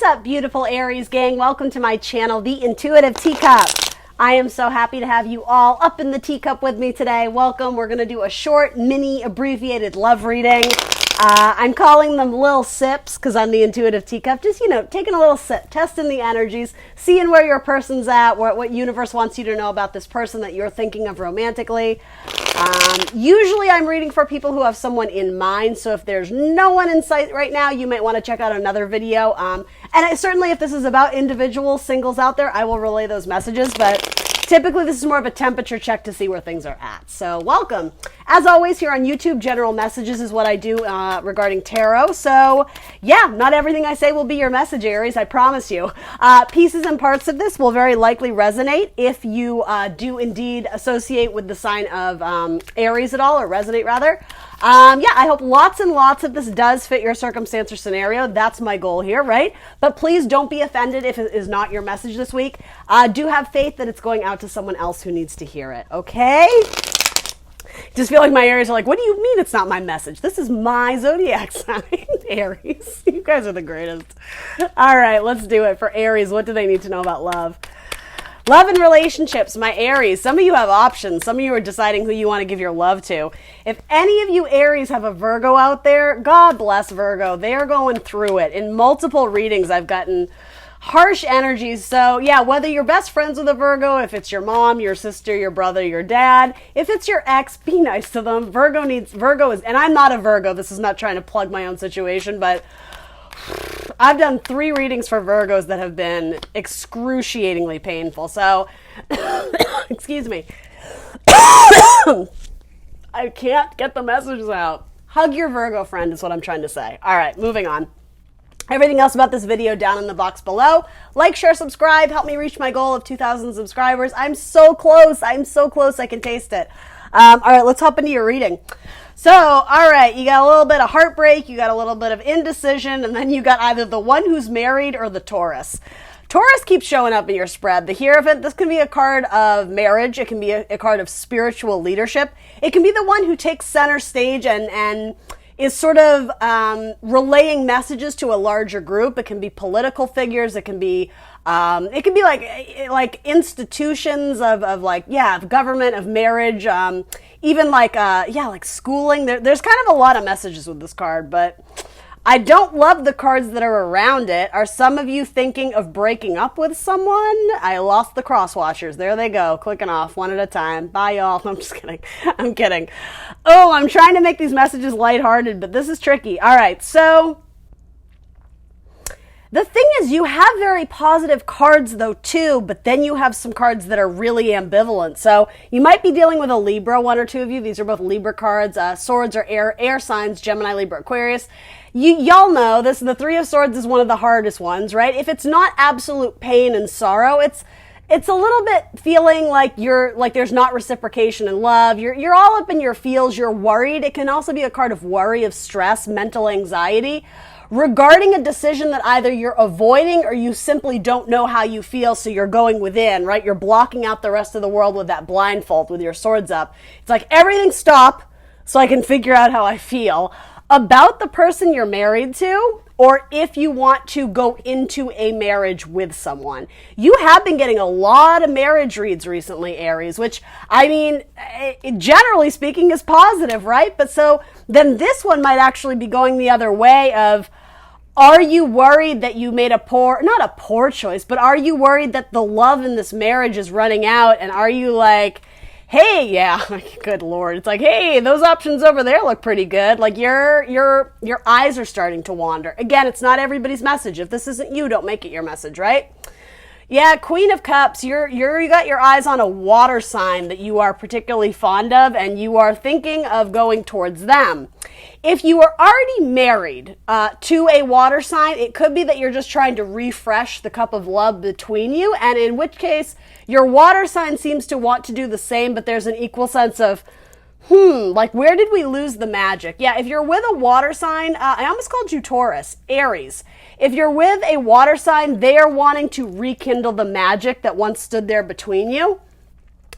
up, beautiful Aries gang? Welcome to my channel, The Intuitive Teacup. I am so happy to have you all up in the teacup with me today. Welcome. We're going to do a short, mini, abbreviated love reading. I'm calling them little sips because I'm the Intuitive Teacup. Just, taking a little sip, testing the energies, seeing where your person's at, what universe wants you to know about this person that you're thinking of romantically. Usually I'm reading for people who have someone in mind, so if there's no one in sight right now, you might want to check out another video. Certainly if this is about individual singles out there, I will relay those messages, but typically this is more of a temperature check to see where things are at. So welcome. As always, here on YouTube, general messages is what I do regarding tarot. So yeah, not everything I say will be your message, Aries, I promise you. Pieces and parts of this will very likely resonate if you do indeed associate with the sign of Aries at all, or resonate rather. I hope lots and lots of this does fit your circumstance or scenario. That's my goal here, right? But please don't be offended if it is not your message this week. Do have faith that it's going out to someone else who needs to hear it, okay? Just feel like my Aries are like, what do you mean it's not my message? This is my zodiac sign, Aries. You guys are the greatest. All right, let's do it. For Aries, what do they need to know about love? Love and relationships, my Aries. Some of you have options. Some of you are deciding who you want to give your love to. If any of you Aries have a Virgo out there, God bless Virgo. They are going through it. In multiple readings, I've gotten harsh energies. So yeah, whether you're best friends with a Virgo, if it's your mom, your sister, your brother, your dad, if it's your ex, be nice to them. Virgo is, and I'm not a Virgo. This is not trying to plug my own situation, but I've done 3 readings for Virgos that have been excruciatingly painful. So, excuse me. I can't get the messages out. Hug your Virgo friend is what I'm trying to say. All right, moving on. Everything else about this video down in the box below. Like, share, subscribe. Help me reach my goal of 2,000 subscribers. I'm so close. I'm so close. I can taste it. All right, let's hop into your reading. So, all right, you got a little bit of heartbreak, you got a little bit of indecision, and then you got either the one who's married or the Taurus. Taurus keeps showing up in your spread. The Hierophant, this can be a card of marriage. It can be a card of spiritual leadership. It can be the one who takes center stage and is sort of relaying messages to a larger group. It can be political figures. It can be like institutions of government, of marriage, even like schooling. There's kind of a lot of messages with this card, but I don't love the cards that are around it. Are some of you thinking of breaking up with someone? I lost the cross watchers. There they go, clicking off one at a time. Bye, y'all. I'm just kidding. I'm kidding. Oh, I'm trying to make these messages lighthearted, but this is tricky. All right, so the thing is, you have very positive cards, though, too, but then you have some cards that are really ambivalent. So you might be dealing with a Libra, one or two of you. These are both Libra cards. Swords are air signs, Gemini, Libra, Aquarius. Y'all know this. The Three of Swords is one of the hardest ones, right? If it's not absolute pain and sorrow, it's a little bit feeling like there's not reciprocation in love. You're all up in your feels. You're worried. It can also be a card of worry, of stress, mental anxiety regarding a decision that either you're avoiding or you simply don't know how you feel, so you're going within, right? You're blocking out the rest of the world with that blindfold, with your swords up. It's like, everything stop so I can figure out how I feel about the person you're married to, or if you want to go into a marriage with someone. You have been getting a lot of marriage reads recently, Aries, which, I mean, generally speaking is positive, right? But so then this one might actually be going the other way of, are you worried that you made not a poor choice, but are you worried that the love in this marriage is running out? And are you like, hey, yeah, good Lord. It's like, hey, those options over there look pretty good. Like your eyes are starting to wander. Again, it's not everybody's message. If this isn't you, don't make it your message, right? Yeah, Queen of Cups, you got your eyes on a water sign that you are particularly fond of, and you are thinking of going towards them. If you are already married to a water sign, it could be that you're just trying to refresh the cup of love between you, and in which case your water sign seems to want to do the same, but there's an equal sense of, like, where did we lose the magic? Yeah, if you're with a water sign, I almost called you Taurus, Aries. If you're with a water sign, they are wanting to rekindle the magic that once stood there between you.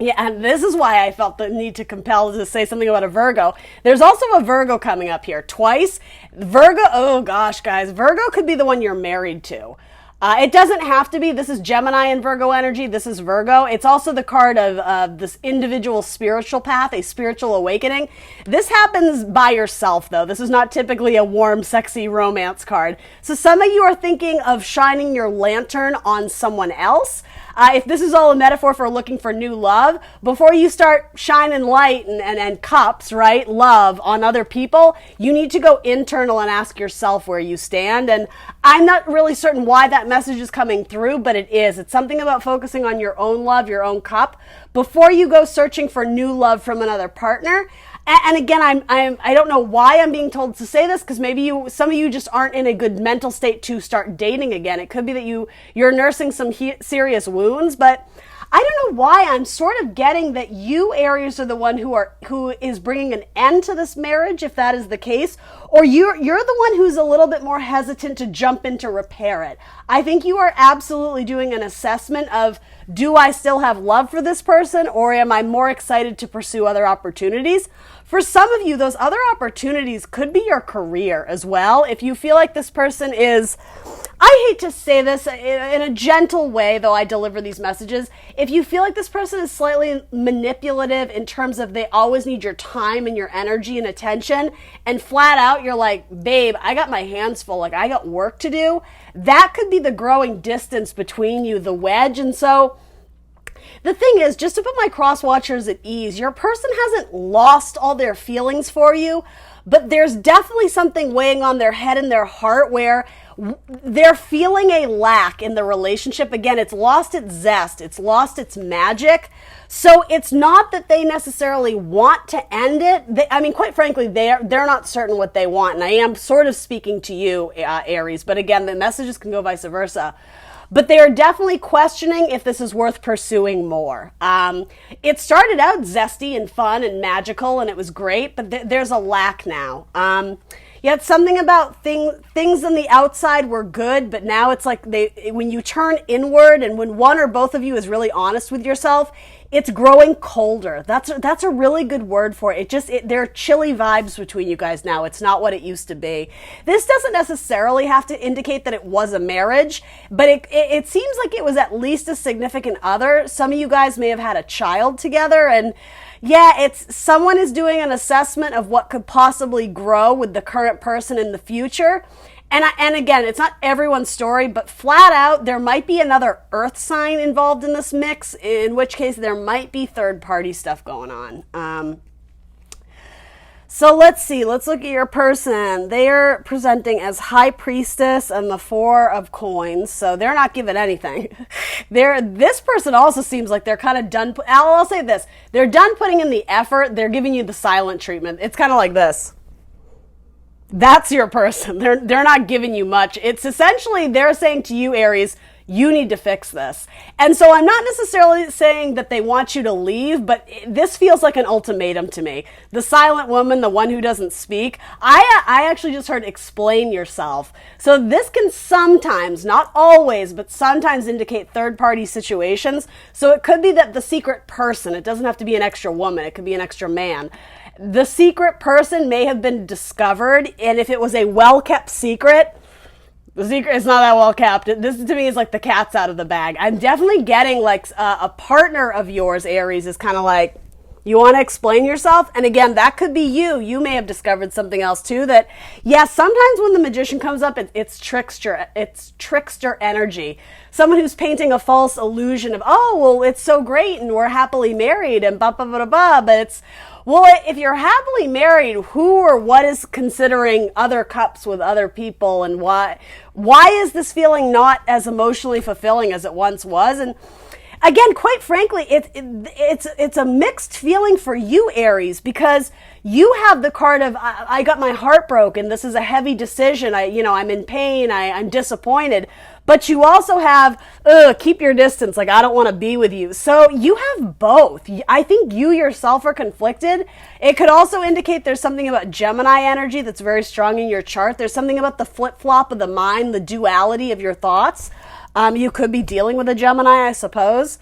Yeah, and this is why I felt the need to compel to say something about a Virgo. There's also a Virgo coming up here twice. Virgo, oh gosh, guys, Virgo could be the one you're married to. It doesn't have to be. This is Gemini and Virgo energy. This is Virgo. It's also the card of this individual spiritual path, a spiritual awakening. This happens by yourself, though. This is not typically a warm, sexy romance card. So some of you are thinking of shining your lantern on someone else. If this is all a metaphor for looking for new love, before you start shining light and cups, right, love on other people, you need to go internal and ask yourself where you stand. And I'm not really certain why that message is coming through, but it is. It's something about focusing on your own love, your own cup, before you go searching for new love from another partner. And again, I don't know why I'm being told to say this, because maybe some of you just aren't in a good mental state to start dating again. It could be that you're nursing some serious wounds, but I don't know why I'm sort of getting that you, Aries, are the one who is bringing an end to this marriage, if that is the case, or you're the one who's a little bit more hesitant to jump in to repair it. I think you are absolutely doing an assessment of, do I still have love for this person, or am I more excited to pursue other opportunities? For some of you, those other opportunities could be your career as well. If you feel like this person is, I hate to say this in a gentle way, though I deliver these messages, if you feel like this person is slightly manipulative in terms of they always need your time and your energy and attention, and flat out you're like, babe, I got my hands full, like I got work to do, that could be the growing distance between you, the wedge. And so the thing is, just to put my cross watchers at ease, your person hasn't lost all their feelings for you, but there's definitely something weighing on their head and their heart where they're feeling a lack in the relationship. Again, it's lost its zest, it's lost its magic. So it's not that they necessarily want to end it. Quite frankly, they're not certain what they want. And I am sort of speaking to you, Aries, but again, the messages can go vice versa. But they are definitely questioning if this is worth pursuing more. It started out zesty and fun and magical, and it was great, but there's a lack now. Yet something about things on the outside were good, but now it's like when you turn inward and when one or both of you is really honest with yourself, it's growing colder. That's a really good word for it. There are chilly vibes between you guys now. It's not what it used to be. This doesn't necessarily have to indicate that it was a marriage, but it seems like it was at least a significant other. Some of you guys may have had a child together, and yeah, it's someone is doing an assessment of what could possibly grow with the current person in the future. And again, it's not everyone's story, but flat out, there might be another earth sign involved in this mix, in which case there might be third-party stuff going on. So let's see. Let's look at your person. They are presenting as High Priestess and the Four of Coins, so they're not giving anything. This person also seems like they're kind of done. I'll say this. They're done putting in the effort. They're giving you the silent treatment. It's kind of like this. That's your person. They're not giving you much. It's essentially they're saying to you, Aries, you need to fix this. And so I'm not necessarily saying that they want you to leave, but this feels like an ultimatum to me. The silent woman, the one who doesn't speak. I actually just heard explain yourself. So this can sometimes, not always, but sometimes indicate third-party situations. So it could be that the secret person, it doesn't have to be an extra woman, it could be an extra man. The secret person may have been discovered, and if it was a well-kept secret, the secret is not that well-kept. This, to me, is like the cat's out of the bag. I'm definitely getting like a partner of yours, Aries, is kind of like, you want to explain yourself? And again, that could be you. You may have discovered something else too that, yes, sometimes when the magician comes up, it's trickster energy. Someone who's painting a false illusion of, oh, well, it's so great and we're happily married and blah, blah, blah, blah, but it's, well, if you're happily married, who or what is considering other cups with other people, and why is this feeling not as emotionally fulfilling as it once was? And again, quite frankly, it's a mixed feeling for you, Aries, because you have the card of, I got my heart broken. This is a heavy decision. I'm in pain. I'm disappointed. But you also have, keep your distance. Like, I don't want to be with you. So you have both. I think you yourself are conflicted. It could also indicate there's something about Gemini energy that's very strong in your chart. There's something about the flip-flop of the mind, the duality of your thoughts. You could be dealing with a Gemini, I suppose.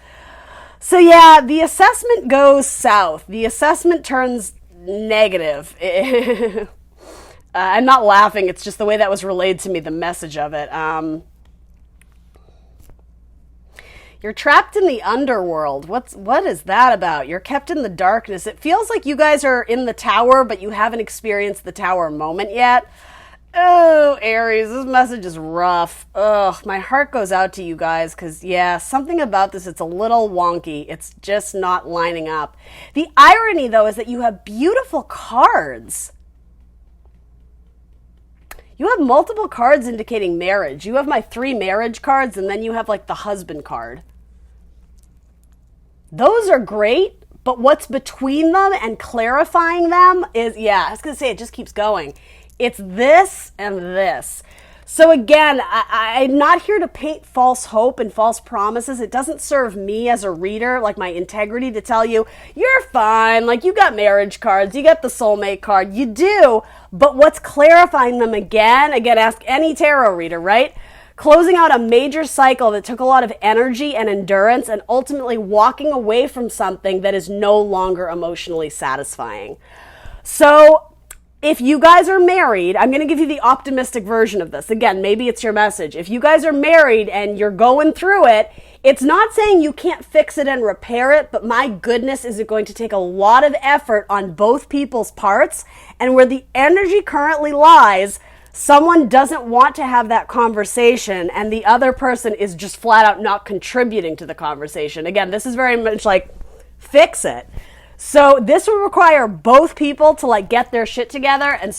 So yeah, the assessment goes south. The assessment turns negative. I'm not laughing. It's just the way that was relayed to me, the message of it. You're trapped in the underworld. What is that about? You're kept in the darkness. It feels like you guys are in the tower, but you haven't experienced the tower moment yet. Oh, Aries, this message is rough. Ugh, my heart goes out to you guys because, yeah, something about this, it's a little wonky. It's just not lining up. The irony, though, is that you have beautiful cards. You have multiple cards indicating marriage. You have my 3 marriage cards, and then you have, like, the husband card. Those are great, but what's between them and clarifying them is, yeah, I was going to say, it just keeps going. It's this and this. So again, I'm not here to paint false hope and false promises. It doesn't serve me as a reader, like my integrity, to tell you, you're fine, like you got marriage cards, you got the soulmate card, you do, but what's clarifying them again, ask any tarot reader, right? Closing out a major cycle that took a lot of energy and endurance and ultimately walking away from something that is no longer emotionally satisfying. So if you guys are married, I'm going to give you the optimistic version of this. Again, maybe it's your message. If you guys are married and you're going through it, it's not saying you can't fix it and repair it, but my goodness, is it going to take a lot of effort on both people's parts. And where the energy currently lies, someone doesn't want to have that conversation and the other person is just flat out not contributing to the conversation. Again, this is very much like, fix it. So this would require both people to like get their shit together and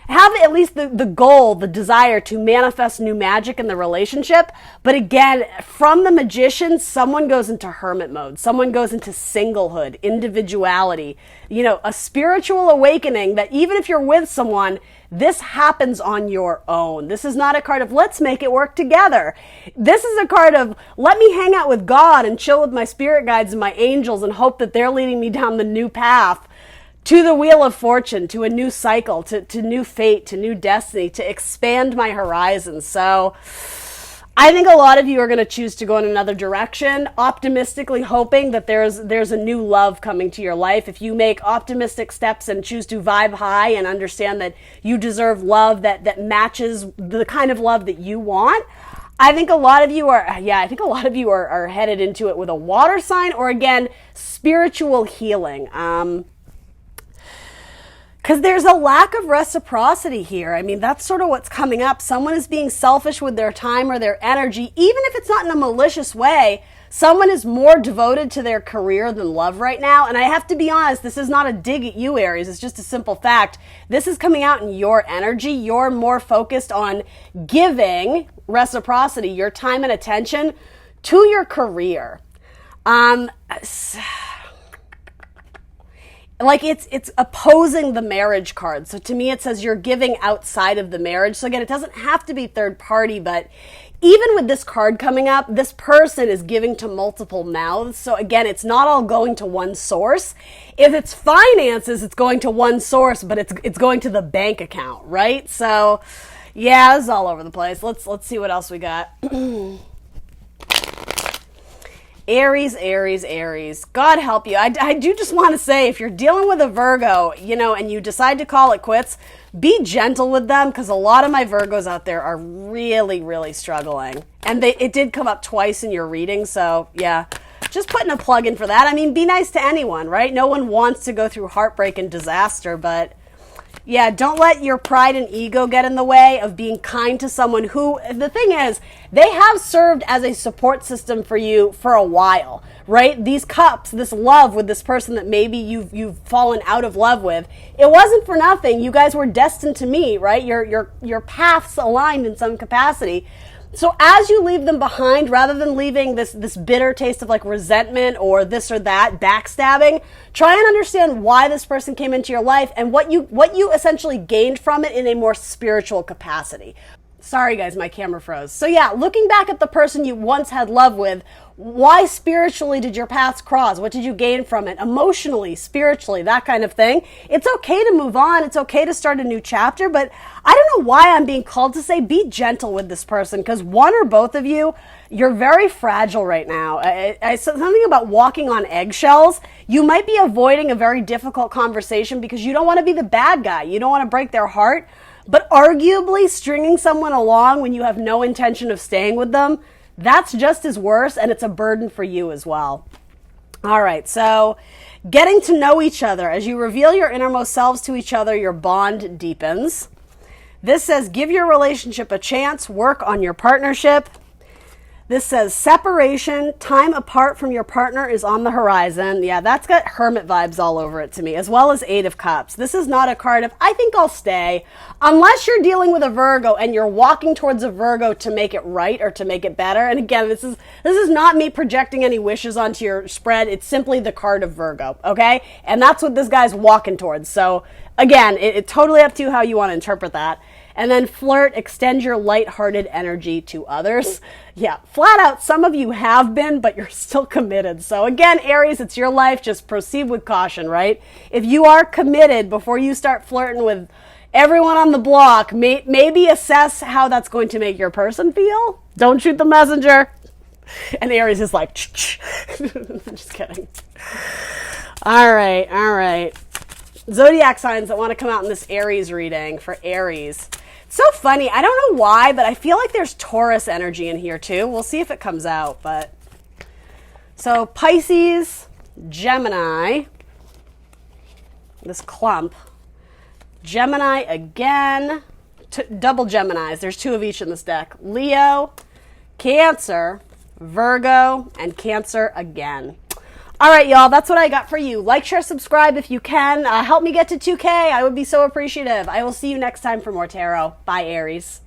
have at least the goal, the desire to manifest new magic in the relationship. But again, from the magician, someone goes into hermit mode. Someone goes into singlehood, individuality, a spiritual awakening that even if you're with someone, this happens on your own. This is not a card of let's make it work together. This is a card of let me hang out with God and chill with my spirit guides and my angels and hope that they're leading me down the new path to the wheel of fortune, to a new cycle, to new fate, to new destiny, to expand my horizons. So I think a lot of you are going to choose to go in another direction, optimistically hoping that there's a new love coming to your life. If you make optimistic steps and choose to vibe high and understand that you deserve love that matches the kind of love that you want, I think a lot of you are headed into it with a water sign or, again, spiritual healing. Because there's a lack of reciprocity here. I mean, that's sort of what's coming up. Someone is being selfish with their time or their energy, even if it's not in a malicious way. Someone is more devoted to their career than love right now. And I have to be honest, this is not a dig at you, Aries. It's just a simple fact. This is coming out in your energy. You're more focused on giving reciprocity, your time and attention to your career. Like it's opposing the marriage card. So to me, it says you're giving outside of the marriage. So again, it doesn't have to be third party, but even with this card coming up, this person is giving to multiple mouths. So again, it's not all going to one source. If it's finances, it's going to one source, but it's going to the bank account, right? So yeah, this is all over the place. Let's see what else we got. Aries, Aries, Aries. God help you. I do just want to say, if you're dealing with a Virgo, and you decide to call it quits, be gentle with them, because a lot of my Virgos out there are really, really struggling. And it did come up twice in your reading, so yeah, just putting a plug in for that. I mean, be nice to anyone, right? No one wants to go through heartbreak and disaster, but yeah, don't let your pride and ego get in the way of being kind to someone who, the thing is, they have served as a support system for you for a while, right? These cups, this love with this person that maybe you've fallen out of love with, it wasn't for nothing. You guys were destined to meet, right? Your paths aligned in some capacity. So as you leave them behind, rather than leaving this bitter taste of like resentment or this or that, backstabbing, try and understand why this person came into your life and what you essentially gained from it in a more spiritual capacity. Sorry guys, my camera froze. So yeah, looking back at the person you once had love with, why spiritually did your paths cross? What did you gain from it? Emotionally, spiritually, that kind of thing. It's okay to move on. It's okay to start a new chapter, but I don't know why I'm being called to say be gentle with this person, because one or both of you, you're very fragile right now. I said something about walking on eggshells. You might be avoiding a very difficult conversation because you don't want to be the bad guy. You don't want to break their heart. But arguably, stringing someone along when you have no intention of staying with them, that's just as worse, and it's a burden for you as well. All right, so getting to know each other. As you reveal your innermost selves to each other, your bond deepens. This says, give your relationship a chance, work on your partnership. This says separation, time apart from your partner is on the horizon. Yeah, that's got hermit vibes all over it to me, as well as Eight of Cups. This is not a card of, I think I'll stay, unless you're dealing with a Virgo and you're walking towards a Virgo to make it right or to make it better. And again, this is not me projecting any wishes onto your spread. It's simply the card of Virgo, okay? And that's what this guy's walking towards. So again, it's totally up to you how you want to interpret that. And then flirt, extend your lighthearted energy to others. Yeah, flat out, some of you have been, but you're still committed. So again, Aries, it's your life. Just proceed with caution, right? If you are committed before you start flirting with everyone on the block, maybe assess how that's going to make your person feel. Don't shoot the messenger. And Aries is like, just kidding. All right. Zodiac signs that want to come out in this Aries reading for Aries. So funny. I don't know why, but I feel like there's Taurus energy in here too. We'll see if it comes out. But so Pisces, Gemini, this clump, Gemini again, double Geminis. There's two of each in this deck. Leo, Cancer, Virgo, and Cancer again. All right, y'all, that's what I got for you. Like, share, subscribe if you can. Help me get to 2K. I would be so appreciative. I will see you next time for more tarot. Bye, Aries.